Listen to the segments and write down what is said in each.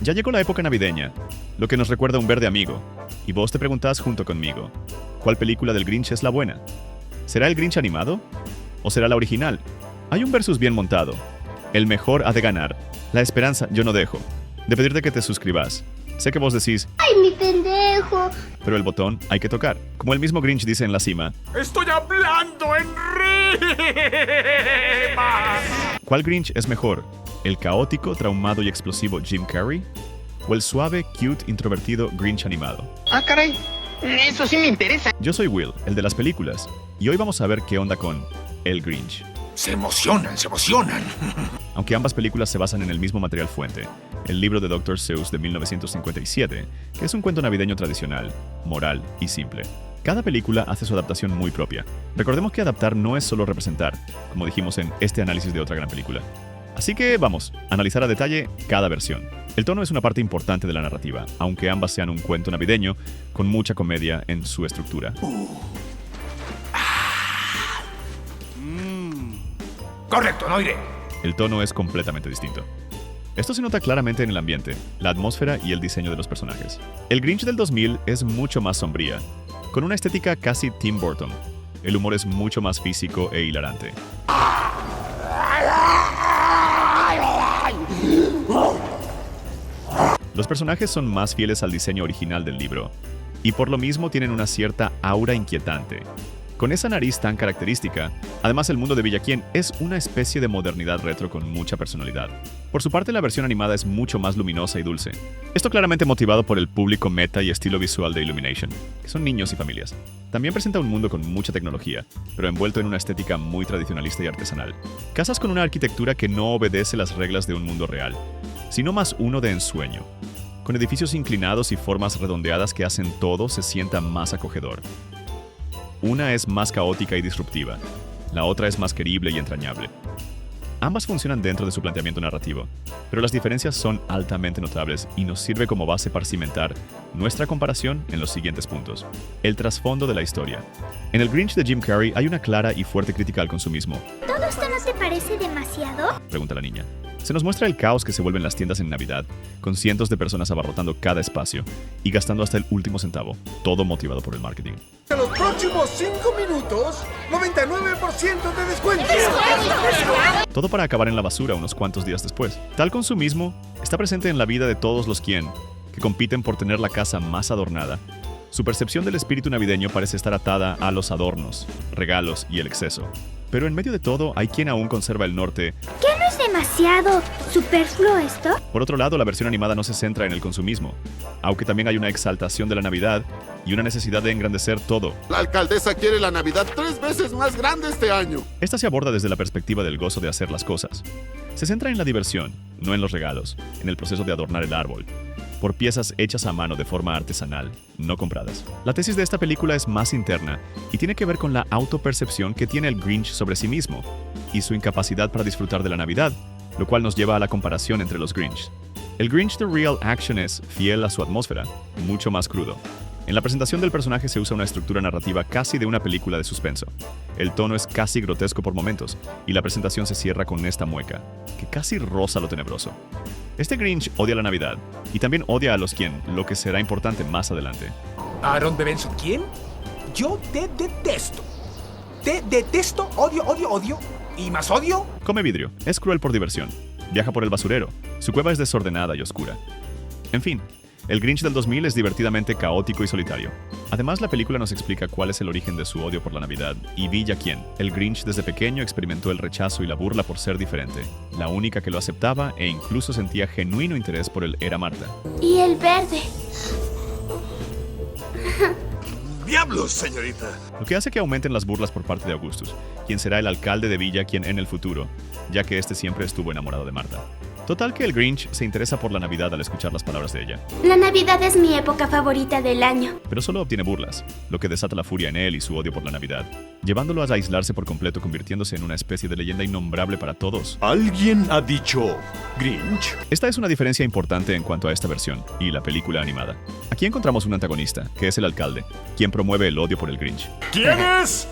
Ya llegó la época navideña, lo que nos recuerda a un verde amigo. Y vos te preguntás junto conmigo, ¿cuál película del Grinch es la buena? ¿Será el Grinch animado? ¿O será la original? Hay un versus bien montado. El mejor ha de ganar. La esperanza yo no dejo de pedirte que te suscribas. Sé que vos decís, ¡ay, mi pendejo! pero el botón hay que tocar. Como el mismo Grinch dice en la cima, ¡estoy hablando en rima! ¿cuál Grinch es mejor? ¿El caótico, traumado y explosivo Jim Carrey? ¿O el suave, cute, introvertido Grinch animado? Ah, caray. Eso sí me interesa. Yo soy Will, el de las películas, y hoy vamos a ver qué onda con El Grinch. Se emocionan, se emocionan. Aunque ambas películas se basan en el mismo material fuente, el libro de Dr. Seuss de 1957, que es un cuento navideño tradicional, moral y simple. Cada película hace su adaptación muy propia. Recordemos que adaptar no es solo representar, como dijimos en este análisis de otra gran película. Así que vamos, a analizar a detalle cada versión. El tono es una parte importante de la narrativa, aunque ambas sean un cuento navideño con mucha comedia en su estructura. Correcto, no iré. El tono es completamente distinto. Esto se nota claramente en el ambiente, la atmósfera y el diseño de los personajes. El Grinch del 2000 es mucho más sombría, con una estética casi Tim Burton. El humor es mucho más físico e hilarante. Los personajes son más fieles al diseño original del libro, y por lo mismo tienen una cierta aura inquietante. Con esa nariz tan característica, además el mundo de Villaquién es una especie de modernidad retro con mucha personalidad. Por su parte, la versión animada es mucho más luminosa y dulce. Esto claramente motivado por el público meta y estilo visual de Illumination, que son niños y familias. También presenta un mundo con mucha tecnología, pero envuelto en una estética muy tradicionalista y artesanal. Casas con una arquitectura que no obedece las reglas de un mundo real, sino más uno de ensueño, con edificios inclinados y formas redondeadas que hacen todo se sienta más acogedor. Una es más caótica y disruptiva, la otra es más querible y entrañable. Ambas funcionan dentro de su planteamiento narrativo, pero las diferencias son altamente notables y nos sirve como base para cimentar nuestra comparación en los siguientes puntos. El trasfondo de la historia. En el Grinch de Jim Carrey hay una clara y fuerte crítica al consumismo. ¿Todo esto no te parece demasiado? Pregunta la niña. Se nos muestra el caos que se vuelven las tiendas en Navidad, con cientos de personas abarrotando cada espacio y gastando hasta el último centavo, todo motivado por el marketing. En los próximos 5 minutos, 99% de descuento. Todo para acabar en la basura unos cuantos días después. Tal consumismo está presente en la vida de todos los que compiten por tener la casa más adornada. Su percepción del espíritu navideño parece estar atada a los adornos, regalos y el exceso. Pero en medio de todo hay quien aún conserva el norte. ¿Qué no es demasiado superfluo esto? Por otro lado, la versión animada no se centra en el consumismo, aunque también hay una exaltación de la Navidad y una necesidad de engrandecer todo. La alcaldesa quiere la Navidad 3 veces más grande este año. Esta se aborda desde la perspectiva del gozo de hacer las cosas. Se centra en la diversión, no en los regalos, en el proceso de adornar el árbol, por piezas hechas a mano de forma artesanal, no compradas. La tesis de esta película es más interna y tiene que ver con la autopercepción que tiene el Grinch sobre sí mismo y su incapacidad para disfrutar de la Navidad, lo cual nos lleva a la comparación entre los Grinch. El Grinch de Real Action es fiel a su atmósfera, mucho más crudo. En la presentación del personaje se usa una estructura narrativa casi de una película de suspenso. El tono es casi grotesco por momentos y la presentación se cierra con esta mueca, que casi roza lo tenebroso. Este Grinch odia la Navidad y también odia a los quien, lo que será importante más adelante. ¿Aaron Bebenson quién? Yo te detesto. Te detesto, odio, odio, odio. ¿Y más odio? Come vidrio, es cruel por diversión. Viaja por el basurero. Su cueva es desordenada y oscura. En fin, el Grinch del 2000 es divertidamente caótico y solitario. Además, la película nos explica cuál es el origen de su odio por la Navidad y Villaquién. El Grinch desde pequeño experimentó el rechazo y la burla por ser diferente, la única que lo aceptaba e incluso sentía genuino interés por él era Marta. Y el verde. ¡Diablos, señorita! Lo que hace que aumenten las burlas por parte de Augustus, quien será el alcalde de Villaquién en el futuro, ya que este siempre estuvo enamorado de Marta. Total que el Grinch se interesa por la Navidad al escuchar las palabras de ella. La Navidad es mi época favorita del año. Pero solo obtiene burlas, lo que desata la furia en él y su odio por la Navidad, llevándolo a aislarse por completo, convirtiéndose en una especie de leyenda innombrable para todos. ¿Alguien ha dicho Grinch? Esta es una diferencia importante en cuanto a esta versión y la película animada. Aquí encontramos un antagonista, que es el alcalde, quien promueve el odio por el Grinch. ¿Quién es?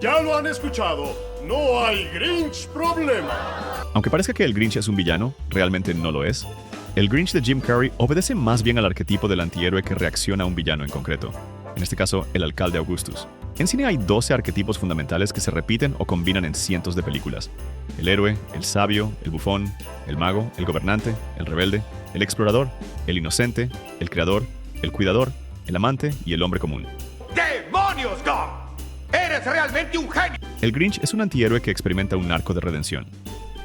Ya lo han escuchado. No hay Grinch problema. Aunque parezca que el Grinch es un villano, realmente no lo es. El Grinch de Jim Carrey obedece más bien al arquetipo del antihéroe que reacciona a un villano en concreto, en este caso el alcalde Augustus. En cine hay 12 arquetipos fundamentales que se repiten o combinan en cientos de películas. El héroe, el sabio, el bufón, el mago, el gobernante, el rebelde, el explorador, el inocente, el creador, el cuidador, el amante y el hombre común. ¡Demonios, Gum! ¡Eres realmente un genio! El Grinch es un antihéroe que experimenta un arco de redención.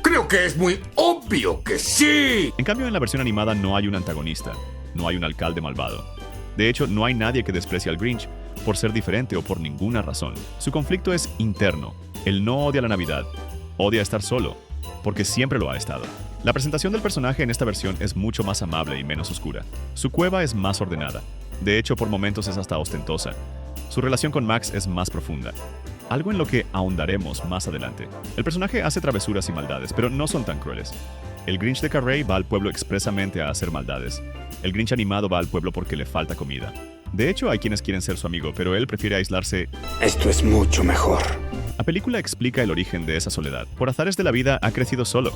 Creo que es muy obvio que sí. En cambio, en la versión animada no hay un antagonista, no hay un alcalde malvado. De hecho, no hay nadie que desprecie al Grinch por ser diferente o por ninguna razón. Su conflicto es interno. Él no odia la Navidad, odia estar solo, porque siempre lo ha estado. La presentación del personaje en esta versión es mucho más amable y menos oscura. Su cueva es más ordenada. De hecho, por momentos es hasta ostentosa. Su relación con Max es más profunda. Algo en lo que ahondaremos más adelante. El personaje hace travesuras y maldades, pero no son tan crueles. El Grinch de Carrey va al pueblo expresamente a hacer maldades. El Grinch animado va al pueblo porque le falta comida. De hecho, hay quienes quieren ser su amigo, pero él prefiere aislarse. Esto es mucho mejor. La película explica el origen de esa soledad. Por azares de la vida ha crecido solo,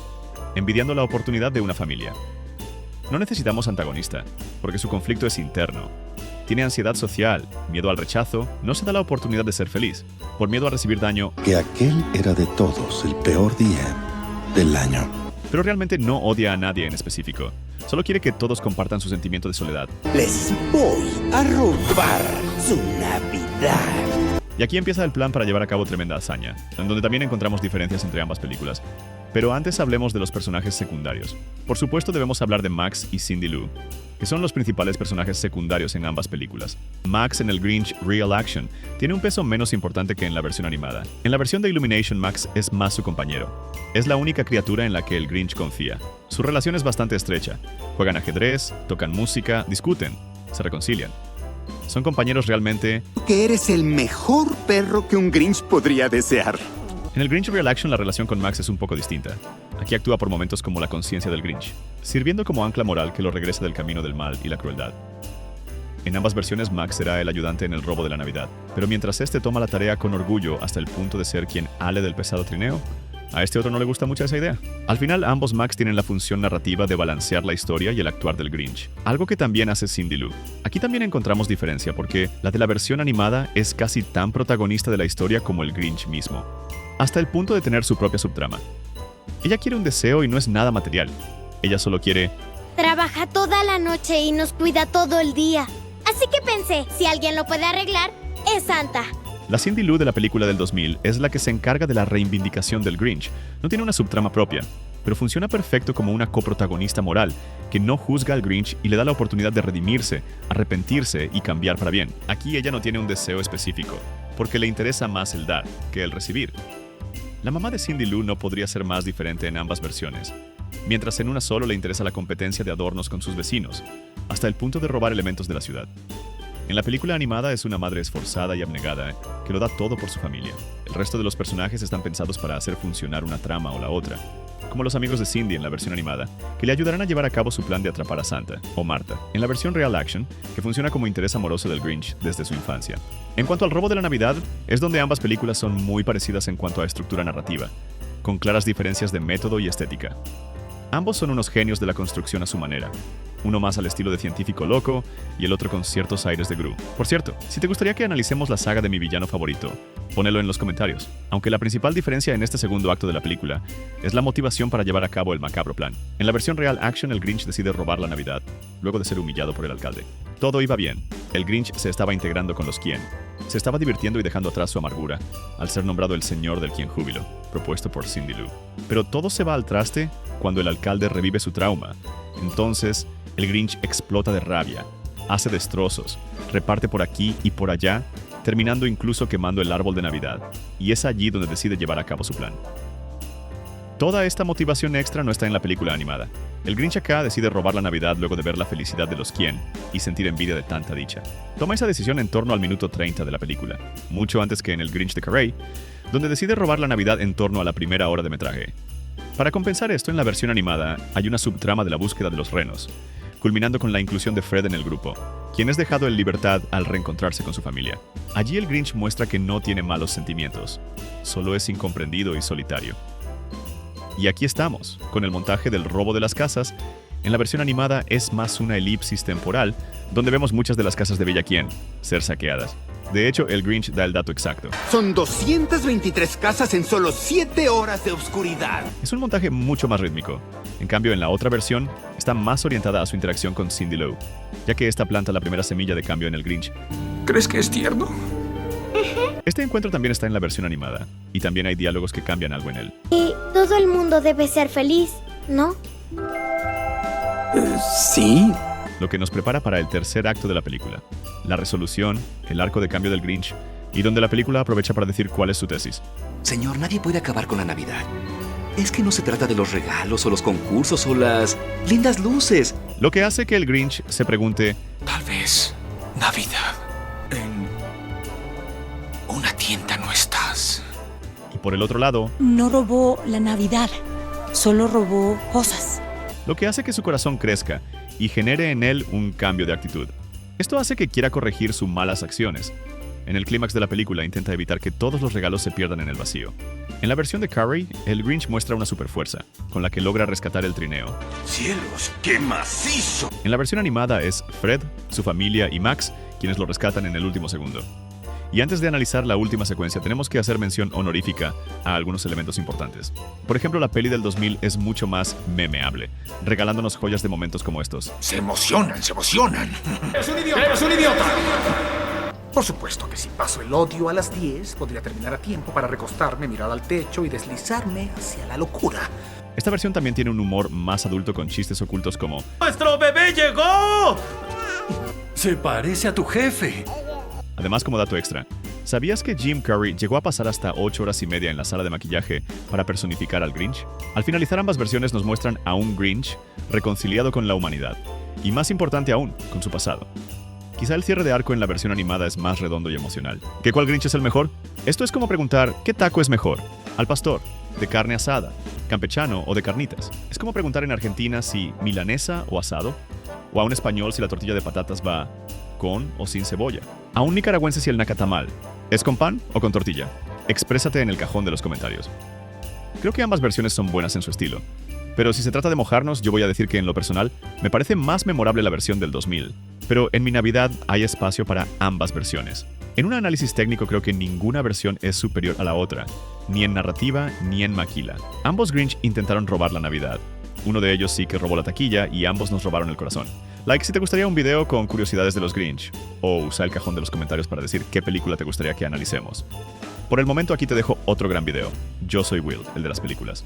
envidiando la oportunidad de una familia. No necesitamos antagonista, porque su conflicto es interno. Tiene ansiedad social, miedo al rechazo, no se da la oportunidad de ser feliz, por miedo a recibir daño. Que aquel era de todos el peor día del año. Pero realmente no odia a nadie en específico. Solo quiere que todos compartan su sentimiento de soledad. Les voy a robar su Navidad. Y aquí empieza el plan para llevar a cabo tremenda hazaña, en donde también encontramos diferencias entre ambas películas. Pero antes hablemos de los personajes secundarios. Por supuesto debemos hablar de Max y Cindy Lou, que son los principales personajes secundarios en ambas películas. Max en el Grinch Real Action tiene un peso menos importante que en la versión animada. En la versión de Illumination, Max es más su compañero. Es la única criatura en la que el Grinch confía. Su relación es bastante estrecha. Juegan ajedrez, tocan música, discuten, se reconcilian. Son compañeros realmente. Que eres el mejor perro que un Grinch podría desear. En el Grinch Real Action la relación con Max es un poco distinta. Aquí actúa por momentos como la conciencia del Grinch, sirviendo como ancla moral que lo regresa del camino del mal y la crueldad. En ambas versiones Max será el ayudante en el robo de la Navidad, pero mientras este toma la tarea con orgullo hasta el punto de ser quien ale del pesado trineo, a este otro no le gusta mucho esa idea. Al final ambos Max tienen la función narrativa de balancear la historia y el actuar del Grinch, algo que también hace Cindy Lou. Aquí también encontramos diferencia porque la de la versión animada es casi tan protagonista de la historia como el Grinch mismo, hasta el punto de tener su propia subtrama. Ella quiere un deseo y no es nada material. Ella solo quiere... Trabaja toda la noche y nos cuida todo el día. Así que pensé, si alguien lo puede arreglar, es Santa. La Cindy Lou de la película del 2000 es la que se encarga de la reivindicación del Grinch. No tiene una subtrama propia, pero funciona perfecto como una coprotagonista moral que no juzga al Grinch y le da la oportunidad de redimirse, arrepentirse y cambiar para bien. Aquí ella no tiene un deseo específico, porque le interesa más el dar que el recibir. La mamá de Cindy Lou no podría ser más diferente en ambas versiones, mientras en una solo le interesa la competencia de adornos con sus vecinos, hasta el punto de robar elementos de la ciudad. En la película animada es una madre esforzada y abnegada que lo da todo por su familia. El resto de los personajes están pensados para hacer funcionar una trama o la otra, como los amigos de Cindy en la versión animada, que le ayudarán a llevar a cabo su plan de atrapar a Santa, o Marta, en la versión Real Action, que funciona como interés amoroso del Grinch desde su infancia. En cuanto al robo de la Navidad, es donde ambas películas son muy parecidas en cuanto a estructura narrativa, con claras diferencias de método y estética. Ambos son unos genios de la construcción a su manera, uno más al estilo de científico loco y el otro con ciertos aires de Gru. Por cierto, si te gustaría que analicemos la saga de mi villano favorito, ponelo en los comentarios. Aunque la principal diferencia en este segundo acto de la película es la motivación para llevar a cabo el macabro plan. En la versión Real Action, el Grinch decide robar la Navidad, luego de ser humillado por el alcalde. Todo iba bien. El Grinch se estaba integrando con los Quien. Se estaba divirtiendo y dejando atrás su amargura, al ser nombrado el señor del Quien Júbilo, propuesto por Cindy Lou. Pero todo se va al traste cuando el alcalde revive su trauma. Entonces, el Grinch explota de rabia, hace destrozos, reparte por aquí y por allá, terminando incluso quemando el árbol de Navidad, y es allí donde decide llevar a cabo su plan. Toda esta motivación extra no está en la película animada. El Grinch acá decide robar la Navidad luego de ver la felicidad de los Quien y sentir envidia de tanta dicha. Toma esa decisión en torno al minuto 30 de la película, mucho antes que en el Grinch de Carrey, donde decide robar la Navidad en torno a la primera hora de metraje. Para compensar esto, en la versión animada hay una subtrama de la búsqueda de los renos, culminando con la inclusión de Fred en el grupo, quien es dejado en libertad al reencontrarse con su familia. Allí el Grinch muestra que no tiene malos sentimientos, solo es incomprendido y solitario. Y aquí estamos, con el montaje del robo de las casas En la versión animada es más una elipsis temporal, donde vemos muchas de las casas de Villaquién ser saqueadas. De hecho, el Grinch da el dato exacto. Son 223 casas en solo 7 horas de oscuridad. Es un montaje mucho más rítmico. En cambio, en la otra versión, está más orientada a su interacción con Cindy Lou, ya que esta planta la primera semilla de cambio en el Grinch. ¿Crees que es tierno? Este encuentro también está en la versión animada, y también hay diálogos que cambian algo en él. Y todo el mundo debe ser feliz, ¿no? Sí. Lo que nos prepara para el tercer acto de la película, la resolución, el arco de cambio del Grinch, y donde la película aprovecha para decir cuál es su tesis. Señor, nadie puede acabar con la Navidad. Es que no se trata de los regalos o los concursos o las lindas luces. Lo que hace que el Grinch se pregunte, Tal vez Navidad. En una tienda no estás. y por el otro lado, No robó la Navidad, solo robó cosas. lo que hace que su corazón crezca y genere en él un cambio de actitud. Esto hace que quiera corregir sus malas acciones. En el clímax de la película intenta evitar que todos los regalos se pierdan en el vacío. En la versión de Carrey, el Grinch muestra una superfuerza, con la que logra rescatar el trineo. ¡Cielos, qué macizo! En la versión animada es Fred, su familia y Max quienes lo rescatan en el último segundo. Y antes de analizar la última secuencia, tenemos que hacer mención honorífica a algunos elementos importantes. Por ejemplo, la peli del 2000 es mucho más memeable, regalándonos joyas de momentos como estos. Se emocionan, se emocionan. ¡Eres un idiota! ¡Eres un idiota! Por supuesto que si paso el odio a las 10, podría terminar a tiempo para recostarme, mirar al techo y deslizarme hacia la locura. Esta versión también tiene un humor más adulto con chistes ocultos como ¡Nuestro bebé llegó! Se parece a tu jefe. Además, como dato extra, ¿sabías que Jim Carrey llegó a pasar hasta 8 horas y media en la sala de maquillaje para personificar al Grinch? Al finalizar ambas versiones nos muestran a un Grinch reconciliado con la humanidad, y más importante aún, con su pasado. Quizá el cierre de arco en la versión animada es más redondo y emocional. ¿Qué cuál Grinch es el mejor? Esto es como preguntar, ¿qué taco es mejor? ¿Al pastor? ¿De carne asada? ¿Campechano o de carnitas? Es como preguntar en Argentina si milanesa o asado, o a un español si la tortilla de patatas va con o sin cebolla. A un nicaragüense si el nacatamal ¿es con pan o con tortilla? Exprésate en el cajón de los comentarios. Creo que ambas versiones son buenas en su estilo, pero si se trata de mojarnos, yo voy a decir que en lo personal me parece más memorable la versión del 2000, pero en mi Navidad hay espacio para ambas versiones. En un análisis técnico creo que ninguna versión es superior a la otra, ni en narrativa ni en maquila. Ambos Grinch intentaron robar la Navidad. Uno de ellos sí que robó la taquilla y ambos nos robaron el corazón. Like si te gustaría un video con curiosidades de los Grinch, o usa el cajón de los comentarios para decir qué película te gustaría que analicemos. Por el momento aquí te dejo otro gran video. Yo soy Will, el de las películas.